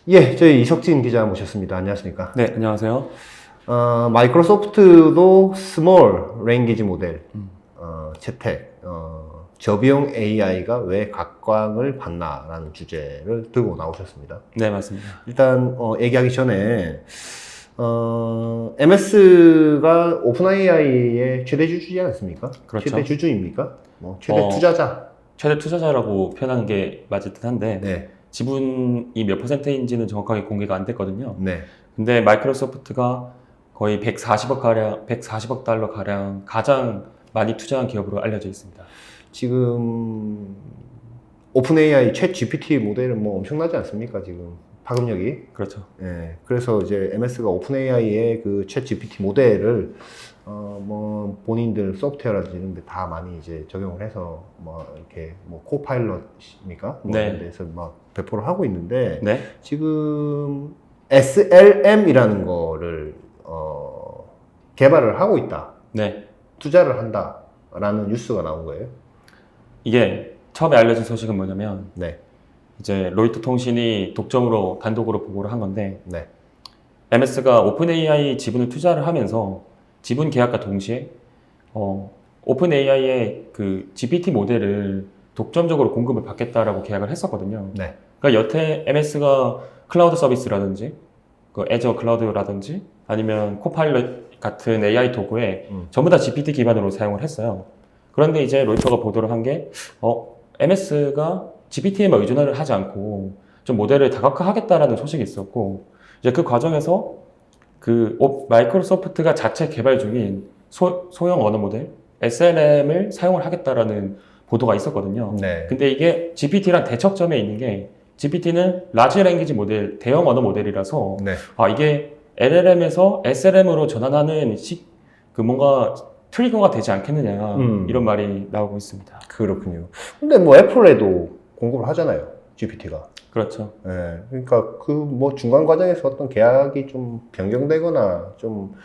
예, 저희 이석진 기자 모셨습니다. 안녕하십니까? 네, 안녕하세요. 마이크로소프트도 스몰 랭귀지 모델, 채택, 저비용 AI가 왜 각광을 받나라는 주제를 들고 나오셨습니다. 네, 맞습니다. 일단, 얘기하기 전에, MS가 오픈 AI의 최대 주주지 않습니까? 그렇죠. 최대 주주입니까? 뭐, 최대 투자자. 최대 투자자라고 표현하는 게 맞을 듯한데 네, 지분이 몇 %인지는 정확하게 공개가 안 됐거든요. 네. 근데 마이크로소프트가 거의 140억 달러 가량 가장 많이 투자한 기업으로 알려져 있습니다. 지금 오픈 AI 챗 GPT 모델은 뭐 엄청나지 않습니까? 지금 파급력이. 그렇죠. 예. 그래서 이제 MS가 오픈 AI의 그 챗 GPT 모델을 뭐 본인들 소프트웨어라든지 이런 데 다 많이 이제 적용을 해서 뭐 이렇게 뭐 코파일럿입니까? 뭐 네. 이런 데서 막 배포를 하고 있는데 네, 지금 SLM이라는 거를 개발을 하고 있다. 네. 투자를 한다라는 뉴스가 나온 거예요. 이게 처음에 알려진 소식은 뭐냐면 네. 이제 로이터 통신이 독점으로 단독으로 보고를 한 건데 네. MS가 오픈 AI 지분을 투자를 하면서 지분 계약과 동시에 오픈 AI의 그 GPT 모델을 독점적으로 공급을 받겠다라고 계약을 했었거든요. 네. 그러니까 여태 MS가 클라우드 서비스라든지 그 애저 클라우드라든지 아니면 코파일럿 같은 AI 도구에 전부 다 GPT 기반으로 사용을 했어요. 그런데 이제 로이터가 보도를 한 게 MS가 GPT에만 의존을 하지 않고 좀 모델을 다각화하겠다라는 소식이 있었고 이제 그 과정에서 그 마이크로소프트가 자체 개발 중인 소형 언어 모델 SLM을 사용을 하겠다라는 보도가 있었거든요. 네. 근데 이게 GPT랑 대척점에 있는 게 GPT는 라지 랭귀지 모델, 대형 언어 모델이라서 네. 이게 LLM에서 SLM으로 전환하는 그 뭔가 트리거가 되지 않겠느냐 이런 말이 나오고 있습니다. 그렇군요. 근데 뭐 애플에도 공급을 하잖아요. GPT가. 그렇죠. 예. 그러니까 그 뭐 중간 과정에서 어떤 계약이 좀 변경되거나 좀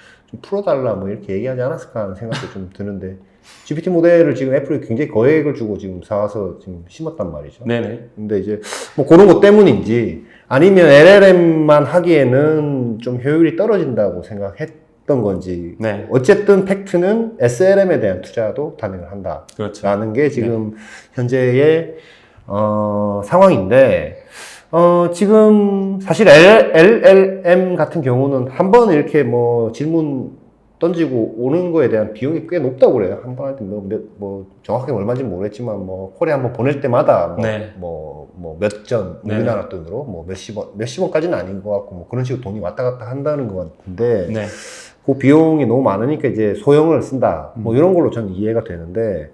풀어달라 뭐 이렇게 얘기하지 않았을까 하는 생각도 좀 드는데 GPT 모델을 지금 애플이 굉장히 거액을 주고 지금 사와서 지금 심었단 말이죠. 네네. 근데 이제 뭐 그런 것 때문인지 아니면 LLM만 하기에는 좀 효율이 떨어진다고 생각했던 건지 네. 어쨌든 팩트는 SLM에 대한 투자도 단행을 한다라는 그렇죠. 게 지금 현재의 상황인데 지금 사실 LLM 같은 경우는 한 번 이렇게 뭐 질문 던지고 오는 거에 대한 비용이 꽤 높다고 그래요. 한 번 할 때 뭐 정확하게 얼마인지 모르겠지만 뭐 콜에 한번 보낼 때마다 네. 몇 전 네. 우리나라 돈으로 뭐 몇십 원까지는 아닌 것 같고 뭐 그런 식으로 돈이 왔다 갔다 한다는 것 같은데 네. 그 비용이 너무 많으니까 이제 소형을 쓴다. 뭐 이런 걸로 저는 이해가 되는데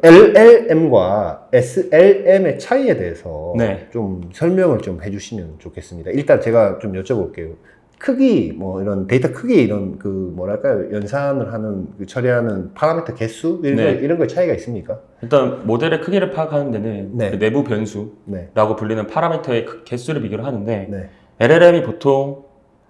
LLM과 SLM의 차이에 대해서 네. 좀 설명을 좀 해주시면 좋겠습니다. 일단 제가 좀 여쭤볼게요. 크기, 뭐 이런 데이터 크기 이런 그 뭐랄까요 연산을 하는 그 처리하는 파라미터 개수 이런 거 차이가 있습니까? 일단 모델의 크기를 파악하는 데는 네. 그 내부 변수라고 네. 불리는 파라미터의 개수를 비교를 하는데 네. LLM이 보통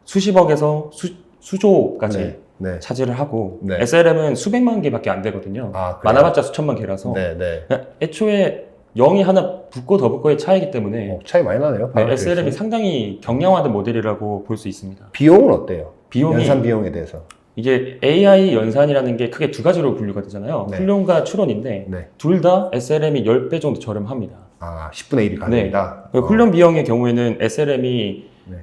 수십억에서 수조까지 네. 네. 차지를 하고 네. SLM은 수백만 개밖에 안 되거든요. 아, 그래요? 많아봤자 수천만 개라서 네. 네. 그냥 애초에 0이 하나 붙고 더 붙고의 차이기 때문에 차이 많이 나네요. SLM이 상당히 경량화된 모델이라고 볼 수 있습니다. 비용은 어때요? 비용이 연산 비용에 대해서. 이게 AI 연산이라는 게 크게 두 가지로 분류가 되잖아요. 네. 훈련과 추론인데 네. 둘 다 SLM이 10배 정도 저렴합니다. 10분의 1이 가능이다. 그 훈련 비용의 경우에는 SLM이 네.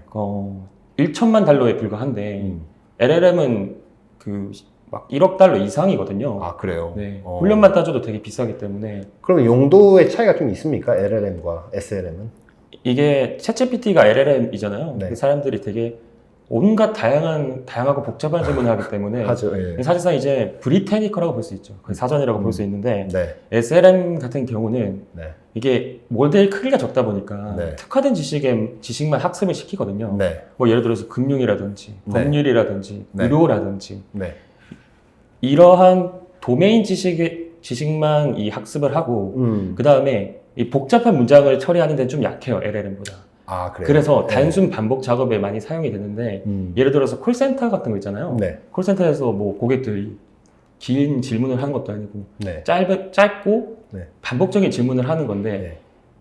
1천만 달러에 불과한데 LLM은 그 막 1억 달러 이상이거든요. 그래요? 네. 훈련만 따져도 되게 비싸기 때문에 그러면 용도의 차이가 좀 있습니까? LLM과 SLM은? 이게 챗GPT가 LLM이잖아요. 네. 사람들이 되게 온갖 다양하고 복잡한 질문을 하기 때문에 하죠. 예. 사실상 이제 브리테니커라고 볼 수 있죠. 거의 사전이라고 볼 수 있는데 네. SLM 같은 경우는 네. 이게 모델 크기가 적다 보니까 네. 특화된 지식만 학습을 시키거든요. 네. 뭐 예를 들어서 금융이라든지 네. 법률이라든지 네. 의료라든지 네. 이러한 도메인 지식만 이 학습을 하고 그 다음에 이 복잡한 문장을 처리하는 데는 좀 약해요. LLM보다. 그래요? 그래서 네. 단순 반복 작업에 많이 사용이 되는데 예를 들어서 콜센터 같은 거 있잖아요. 네. 콜센터에서 뭐 고객들이 긴 질문을 하는 것도 아니고 네. 짧고 네. 반복적인 질문을 하는 건데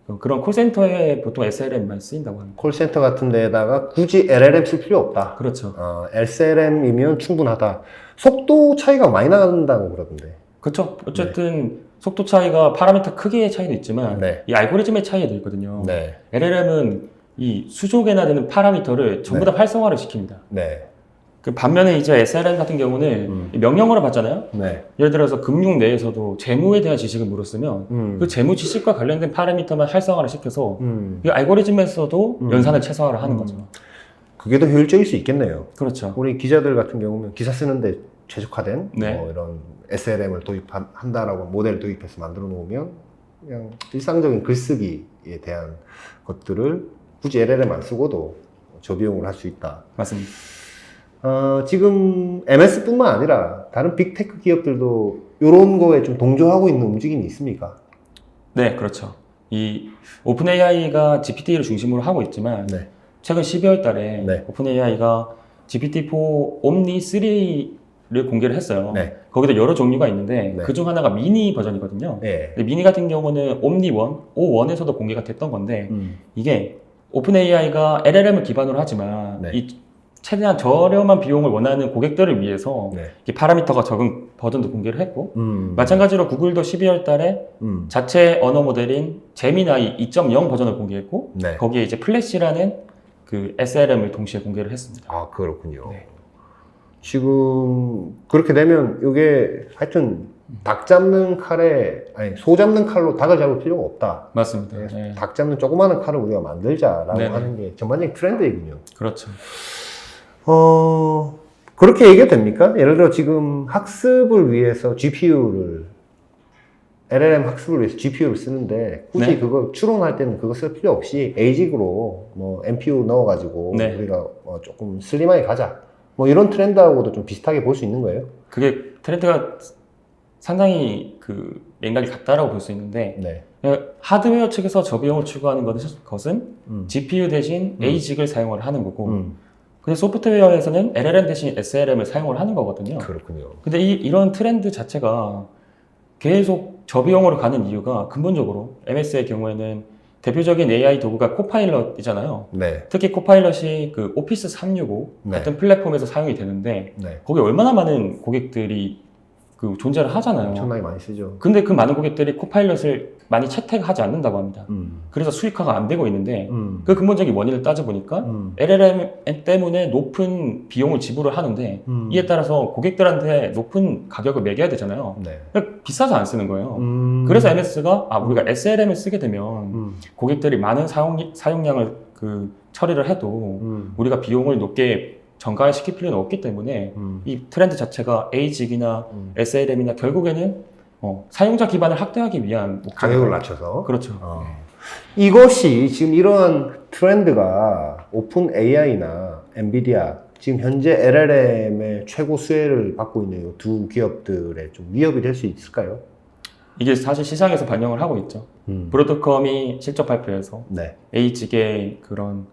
네. 그런 콜센터에 보통 SLM 많이 쓰인다고 합니다. 콜센터 같은 데다가 굳이 LLM 쓸 필요 없다. 그렇죠. SLM이면 충분하다. 속도 차이가 많이 나는다고 그러던데. 그렇죠. 어쨌든 속도 차이가 파라미터 크기의 차이도 있지만 네. 이 알고리즘의 차이도 있거든요. 네. LLM은 이 수조 개나 되는 파라미터를 전부 다 활성화를 시킵니다. 네. 그 반면에 이제 SLM 같은 경우는 이 명령어를 받잖아요. 네. 예를 들어서 금융 내에서도 재무에 대한 지식을 물었으면 그 재무 지식과 관련된 파라미터만 활성화를 시켜서 이 알고리즘에서도 연산을 최소화를 하는 거죠. 그게 더 효율적일 수 있겠네요. 그렇죠. 우리 기자들 같은 경우는 기사 쓰는데 최적화된 네. 뭐 이런 SLM을 도입한다라고 모델을 도입해서 만들어 놓으면 그냥 일상적인 글쓰기에 대한 것들을 굳이 LLM 안 쓰고도 저비용을 할 수 있다. 맞습니다. 지금 MS뿐만 아니라 다른 빅테크 기업들도 이런 거에 좀 동조하고 있는 움직임이 있습니까? 네, 그렇죠. 이 오픈 AI가 GPT를 중심으로 하고 있지만 네. 최근 12월 달에 네. 오픈 AI가 GPT-4 옴니 3를 공개를 했어요. 네. 거기도 여러 종류가 있는데 네. 그중 하나가 미니 버전이거든요. 네. 근데 미니 같은 경우는 옴니 1, O1에서도 공개가 됐던 건데 이게 오픈 AI가 LLM을 기반으로 하지만 네. 이 최대한 저렴한 비용을 원하는 고객들을 위해서 네. 이 파라미터가 적은 버전도 공개를 했고 음. 마찬가지로 구글도 12월 달에 자체 언어 모델인 제미나이 2.0 버전을 공개했고 네. 거기에 이제 플래시라는 그 SLM을 동시에 공개를 했습니다. 아, 그렇군요. 네. 지금 그렇게 되면 이게 하여튼 닭 잡는 칼에 아니 소 잡는 칼로 닭을 잡을 필요가 없다. 맞습니다. 네. 닭 잡는 조그마한 칼을 우리가 만들자라고 네네. 하는 게 전반적인 트렌드이군요. 그렇죠. 그렇게 얘기가 됩니까? 예를 들어 지금 학습을 위해서 GPU를 LLM 학습을 위해서 GPU를 쓰는데 굳이 네. 그거 추론할 때는 그거 쓸 필요 없이 ASIC으로 뭐 NPU 넣어가지고 네. 우리가 뭐 조금 슬림하게 가자. 뭐 이런 트렌드하고도 좀 비슷하게 볼 수 있는 거예요. 그게 트렌드가 상당히 그 맥락이 같다라고 볼 수 있는데 네. 하드웨어 측에서 저비용을 추구하는 것은 GPU 대신 ASIC을 사용을 하는 거고 근데 소프트웨어에서는 LLM 대신 SLM을 사용을 하는 거거든요. 그렇군요. 근데 이런 트렌드 자체가 계속 저비용으로 가는 이유가 근본적으로 MS의 경우에는 대표적인 AI 도구가 코파일럿이잖아요. 네. 특히 코파일럿이 그 오피스 365 네. 같은 플랫폼에서 사용이 되는데 네. 거기 얼마나 많은 고객들이 그 존재를 하잖아요. 엄청나게 많이 쓰죠. 근데 그 많은 고객들이 코파일럿을 많이 채택하지 않는다고 합니다. 그래서 수익화가 안 되고 있는데 그 근본적인 원인을 따져보니까 LLM 때문에 높은 비용을 지불을 하는데 이에 따라서 고객들한테 높은 가격을 매겨야 되잖아요. 네. 그러니까 비싸서 안 쓰는 거예요. 그래서 MS가 우리가 SLM을 쓰게 되면 고객들이 많은 사용량을 그 처리를 해도 우리가 비용을 높게 정가시킬 필요는 없기 때문에 이 트렌드 자체가 ASIC이나 SLM이나 결국에는 사용자 기반을 확대하기 위한 가격을 낮춰서. 그렇죠. 이것이 지금 이러한 트렌드가 오픈 AI나 엔비디아 지금 현재 LLM의 최고 수혜를 받고 있는 이 두 기업들의 좀 위협이 될 수 있을까요? 이게 사실 시장에서 반영을 하고 있죠. 브로드컴이 실적 발표에서 네. ASIC의 그런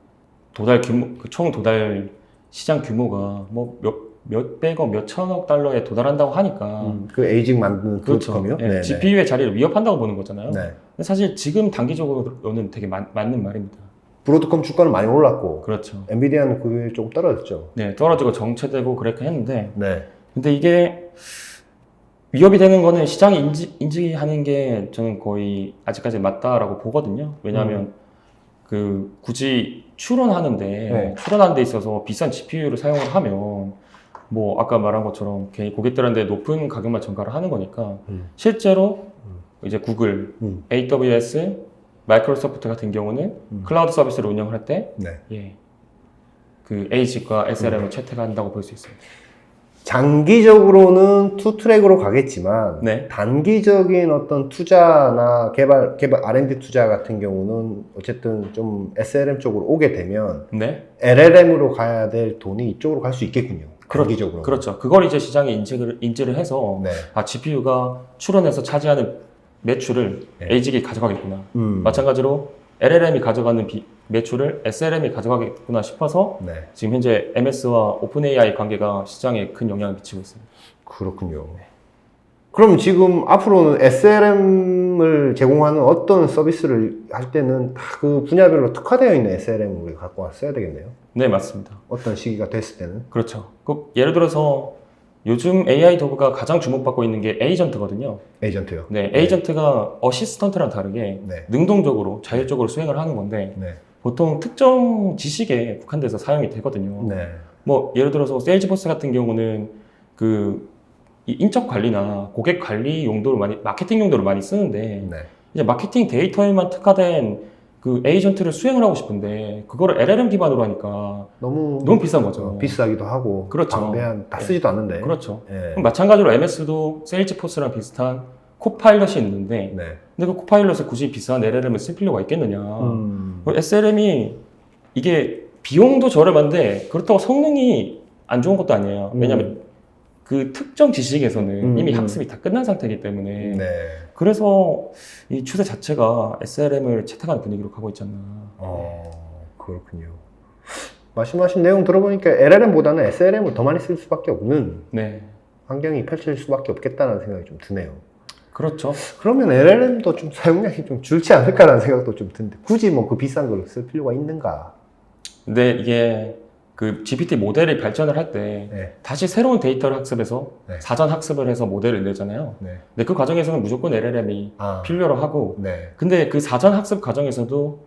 도달 규모, 그 총 도달 시장 규모가 뭐 몇백억, 몇천억 달러에 도달한다고 하니까 그 에이징 만드는 그렇죠. 브로드컴이요? 네, GPU의 자리를 위협한다고 보는 거잖아요. 네. 근데 사실 지금 단기적으로는 되게 맞는 말입니다. 브로드컴 주가는 많이 올랐고 그렇죠. 엔비디아는 그게 좀 떨어졌죠. 네, 떨어지고 정체되고 그렇게 했는데 네. 근데 이게 위협이 되는 거는 시장이 인지하는 게 저는 거의 아직까지 맞다라고 보거든요. 왜냐하면 그 굳이 추론하는 데 있어서 비싼 GPU를 사용을 하면 뭐 아까 말한 것처럼 괜히 고객들한테 높은 가격만 전가를 하는 거니까 실제로 이제 구글, AWS, 마이크로소프트 같은 경우는 클라우드 서비스를 운영할 때 네. 그 ASIC과 SLM을 채택한다고 볼 수 있습니다. 장기적으로는 투 트랙으로 가겠지만 네. 단기적인 어떤 투자나 개발 R&D 투자 같은 경우는 어쨌든 좀 SLM 쪽으로 오게 되면 네. LLM으로 가야 될 돈이 이쪽으로 갈 수 있겠군요. 단기적으로. 그렇죠. 그걸 이제 시장에 인지를 해서 네. GPU가 추론해서 차지하는 매출을 네. ASIC이 가져가겠구나. 마찬가지로 LLM이 가져가는 매출을 SLM이 가져가겠구나 싶어서 네. 지금 현재 MS와 오픈 AI 관계가 시장에 큰 영향을 미치고 있습니다. 그렇군요. 그럼 지금 앞으로는 SLM을 제공하는 어떤 서비스를 할 때는 다 그 분야별로 특화되어 있는 SLM을 우리가 갖고 왔어야 되겠네요. 네, 맞습니다. 어떤 시기가 됐을 때는. 그렇죠. 예를 들어서 요즘 AI 도구가 가장 주목받고 있는 게 에이전트거든요. 에이전트요. 네, 에이전트가 어시스턴트랑 다르게 네. 능동적으로 자율적으로 수행을 하는 건데 네. 보통 특정 지식에 국한돼서 사용이 되거든요. 네. 뭐 예를 들어서 세일즈포스 같은 경우는 이 인적 관리나 고객 관리 용도로 마케팅 용도로 많이 쓰는데 네. 이제 마케팅 데이터에만 특화된 그 에이전트를 수행을 하고 싶은데 그거를 LLM 기반으로 하니까 너무 비싼 거죠. 비싸기도 하고. 그렇죠. 방대한 다 쓰지도 않는데. 그렇죠. 예. 그럼 마찬가지로 MS도 세일즈포스랑 비슷한 코파일럿이 있는데 네. 근데 그 코파일럿에 굳이 비싼 LLM을 쓸 필요가 있겠느냐. 음. SLM이 이게 비용도 저렴한데 그렇다고 성능이 안 좋은 것도 아니에요. 왜냐하면 그 특정 지식에서는 이미 학습이 다 끝난 상태이기 때문에 네. 그래서 이 추세 자체가 SLM을 채택하는 분위기로 가고 있지 않나. 그렇군요. 말씀하신 내용 들어보니까 LLM보다는 SLM을 더 많이 쓸 수밖에 없는 네, 환경이 펼칠 수밖에 없겠다는 생각이 좀 드네요. 그렇죠. 그러면 LLM도 좀 사용량이 좀 줄지 않을까라는 생각도 좀 드는데 굳이 뭐 그 비싼 걸 쓸 필요가 있는가? 근데 이게 그 GPT 모델이 발전을 할 때 네. 다시 새로운 데이터를 학습해서 네. 사전 학습을 해서 모델을 내잖아요. 네. 근데 그 과정에서는 무조건 LLM이 필요로 하고 네. 근데 그 사전 학습 과정에서도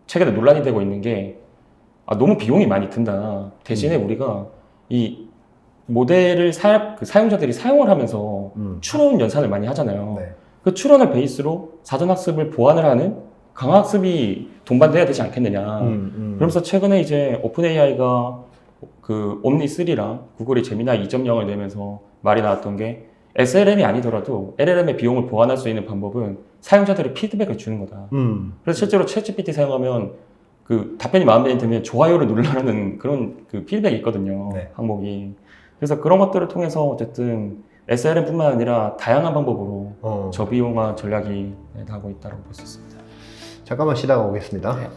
최근에 논란이 되고 있는 게 너무 비용이 많이 든다. 대신에 우리가 이 모델을 사용자들이 사용을 하면서 추론 연산을 많이 하잖아요. 네. 그 추론을 베이스로 사전 학습을 보완을 하는 강화 학습이 동반돼야 되지 않겠느냐. 그러면서 최근에 이제 오픈 AI가 그 옴니3랑 구글이 제미나이 2.0을 내면서 말이 나왔던 게 SLM이 아니더라도 LLM의 비용을 보완할 수 있는 방법은 사용자들이 피드백을 주는 거다. 그래서 실제로 챗GPT 사용하면 그 답변이 마음에 들면 좋아요를 누르라는 그런 그 피드백이 있거든요. 네. 항목이. 그래서 그런 것들을 통해서 어쨌든 SLM뿐만 아니라 다양한 방법으로 저비용화 전략이 나오고 있다고 볼 수 있습니다. 잠깐만 쉬다가 오겠습니다. 네.